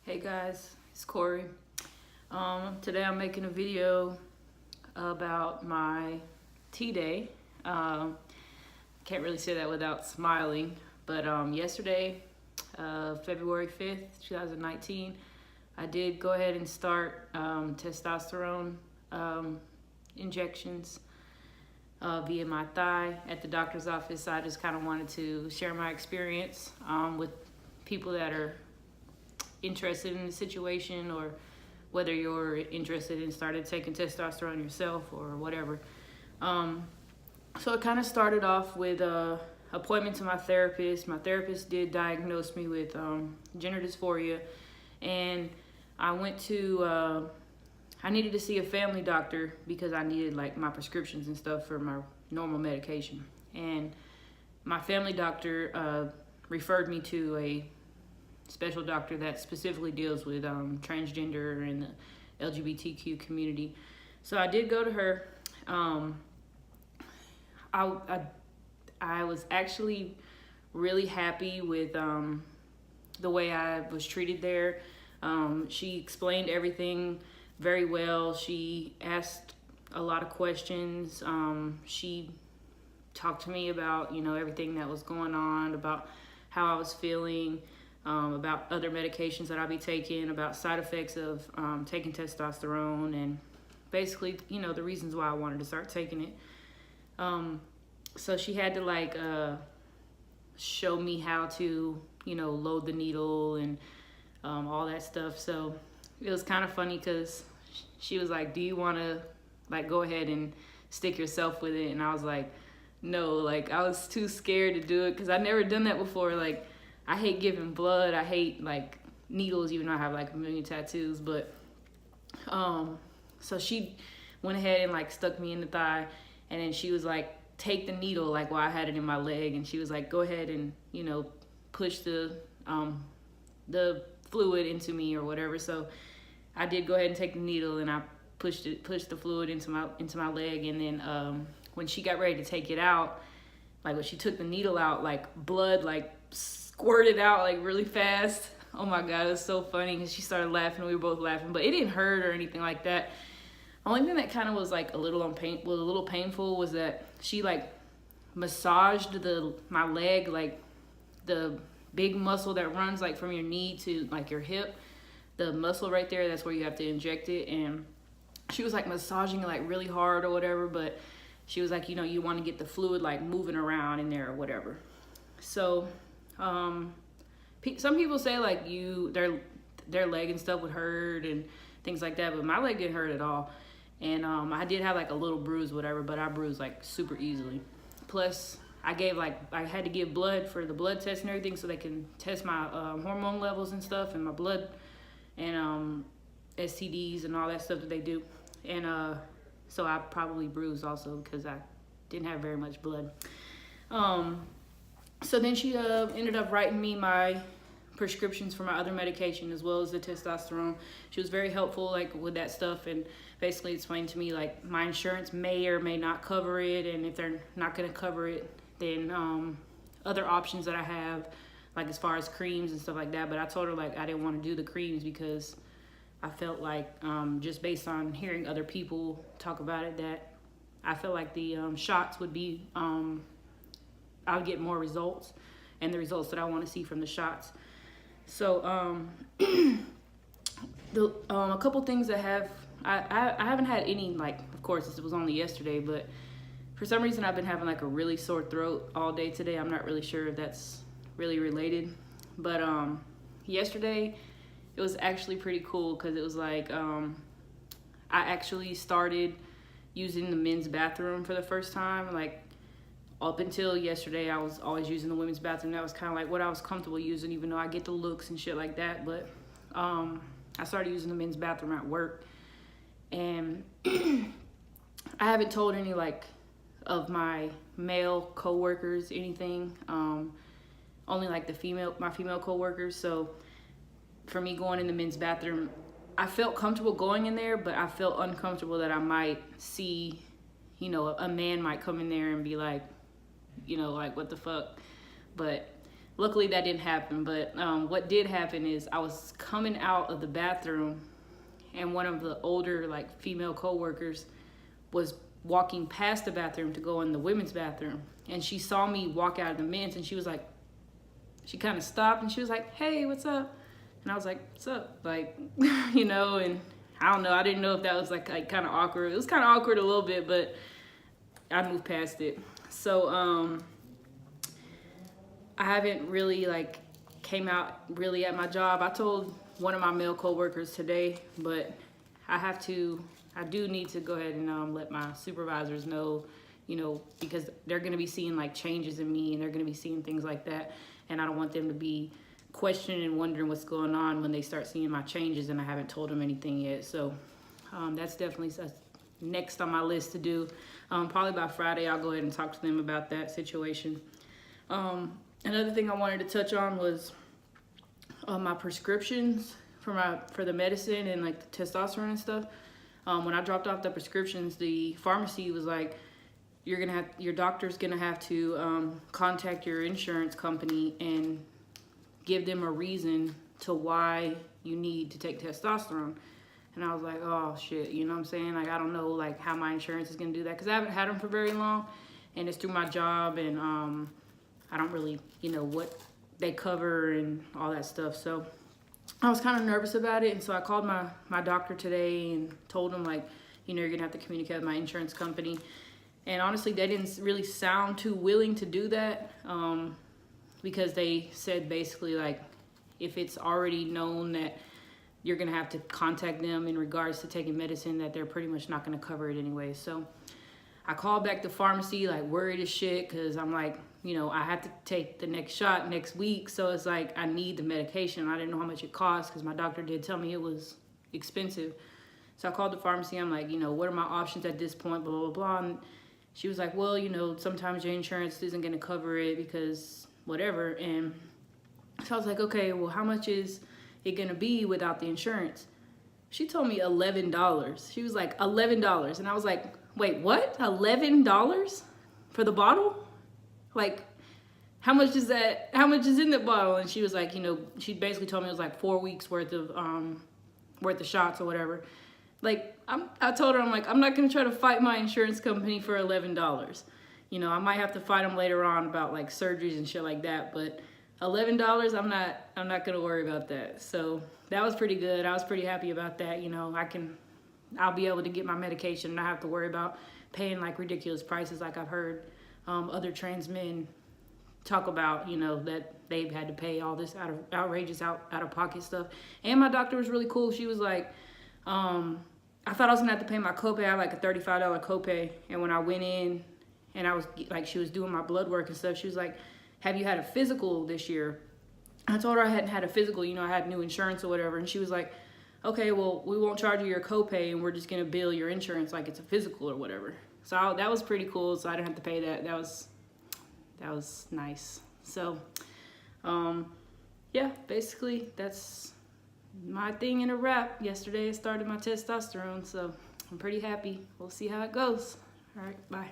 Hey guys, it's Corey. Today I'm making a video about my T-Day. Can't really say that without smiling, but yesterday, February 5th, 2019, I did go ahead and start testosterone injections via my thigh at the doctor's office. I just kind of wanted to share my experience with people that are interested in the situation, or whether you're interested in starting taking testosterone yourself or whatever. So it kind of started off with a appointment to my therapist. My therapist did diagnose me with gender dysphoria, and I went to I needed to see a family doctor because I needed like my prescriptions and stuff for my normal medication. And my family doctor referred me to a special doctor that specifically deals with transgender and the LGBTQ community. So I did go to her. I was actually really happy with the way I was treated there. She explained everything very well. She asked a lot of questions. She talked to me about, everything that was going on, about how I was feeling, about other medications that I'll be taking, about side effects of taking testosterone, and basically, the reasons why I wanted to start taking it. So she had to show me how to, load the needle and all that stuff. So it was kind of funny because she was like, do you want to go ahead and stick yourself with it? And I was like, no, I was too scared to do it because I'd never done that before. I hate giving blood. I hate needles, even though I have a million tattoos. But so she went ahead and stuck me in the thigh, and then she was like, take the needle while I had it in my leg, and she was like, go ahead and push the fluid into me or whatever. So I did go ahead and take the needle, and I pushed the fluid into my leg, and then when she got ready to take it out, when she took the needle out, blood squirted out really fast. Oh my god, it was so funny because she started laughing. We were both laughing, but it didn't hurt or anything like that. Only thing that kind of was a little painful was that she massaged my leg, the big muscle that runs from your knee to your hip, the muscle right there. That's where you have to inject it, and she was massaging it really hard or whatever. But she was like, you want to get the fluid moving around in there or whatever. So some people say their leg and stuff would hurt and things like that, but my leg didn't hurt at all. And I did have a little bruise, whatever, but I bruised super easily. Plus I had to give blood for the blood test and everything, so they can test my hormone levels and stuff, and my blood, and STDs and all that stuff that they do. And so I probably bruised also because I didn't have very much blood. So then she ended up writing me my prescriptions for my other medication as well as the testosterone. She was very helpful with that stuff, and basically explained to me my insurance may or may not cover it, and if they're not going to cover it, then other options that I have, as far as creams and stuff like that. But I told her I didn't want to do the creams because I felt just based on hearing other people talk about it, that I felt the shots would be I would get more results, and the results that I want to see from the shots. So a couple things that I haven't had any, of course this was only yesterday, but for some reason I've been having a really sore throat all day today. I'm not really sure if that's really related, but yesterday it was actually pretty cool because it was I actually started using the men's bathroom for the first time. Up until yesterday, I was always using the women's bathroom. That was kind of what I was comfortable using, even though I get the looks and shit like that. But I started using the men's bathroom at work, and I haven't told any of my male coworkers anything. Only my female coworkers. So for me going in the men's bathroom, I felt comfortable going in there, but I felt uncomfortable that I might see, a man might come in there and be what the fuck. But luckily that didn't happen. But what did happen is I was coming out of the bathroom, and one of the older like female coworkers was walking past the bathroom to go in the women's bathroom, and she saw me walk out of the men's, and she was like, she kind of stopped and she was like, "Hey, what's up?" And I was like, "What's up?" Like, you know, and I don't know, I didn't know if that was like kind of awkward. It was kind of awkward a little bit, but I moved past it. So I haven't really like came out really at my job. I told one of my male coworkers today, but I do need to go ahead and let my supervisors know, you know, because they're going to be seeing like changes in me, and they're going to be seeing things like that. And I don't want them to be questioning and wondering what's going on when they start seeing my changes and I haven't told them anything yet. So that's definitely next on my list to do. Probably by Friday, I'll go ahead and talk to them about that situation. Another thing I wanted to touch on was my prescriptions for the medicine and like the testosterone and stuff. When I dropped off the prescriptions, the pharmacy was like, your doctor's gonna have to contact your insurance company and give them a reason to why you need to take testosterone. And I was like, oh shit, you know what I'm saying? Like, I don't know like how my insurance is gonna do that, because I haven't had them for very long, and it's through my job, and I don't really, you know, what they cover and all that stuff. So I was kind of nervous about it, and so I called my doctor today and told him, like, you know, you're gonna have to communicate with my insurance company. And honestly, they didn't really sound too willing to do that, because they said basically like, if it's already known that you're gonna have to contact them in regards to taking medicine, that they're pretty much not gonna cover it anyway. So I called back the pharmacy like worried as shit, because I'm like, you know, I have to take the next shot next week, so it's like I need the medication. I didn't know how much it cost, because my doctor did tell me it was expensive. So I called the pharmacy. I'm like, you know, what are my options at this point, blah, blah, blah. And she was like, well, you know, sometimes your insurance isn't going to cover it because whatever. And so I was like, okay, well, how much is it going to be without the insurance? She told me $11. She was like, $11. And I was like, wait, what? $11 for the bottle? Like, how much is that? How much is in the bottle? And she was like, you know, she basically told me it was like 4 weeks worth of shots or whatever. Like, I told her, I'm like, I'm not going to try to fight my insurance company for $11. You know, I might have to fight them later on about like surgeries and shit like that, but $11, I'm not going to worry about that. So that was pretty good. I was pretty happy about that. You know, I'll be able to get my medication and not have to worry about paying like ridiculous prices like I've heard other trans men talk about, you know, that they've had to pay all this outrageous out-of-pocket stuff. And my doctor was really cool. She was like, I thought I was gonna have to pay my copay. I had like a $35 copay, and when I went in and I was like, she was doing my blood work and stuff, she was like, have you had a physical this year? I told her I hadn't had a physical, you know, I had new insurance or whatever, and she was like, okay, well, we won't charge you your copay, and we're just gonna bill your insurance like it's a physical or whatever. So that was pretty cool, so I didn't have to pay that. That was nice. So yeah, basically that's my thing in a wrap. Yesterday I started my testosterone, so I'm pretty happy. We'll see how it goes. All right, bye.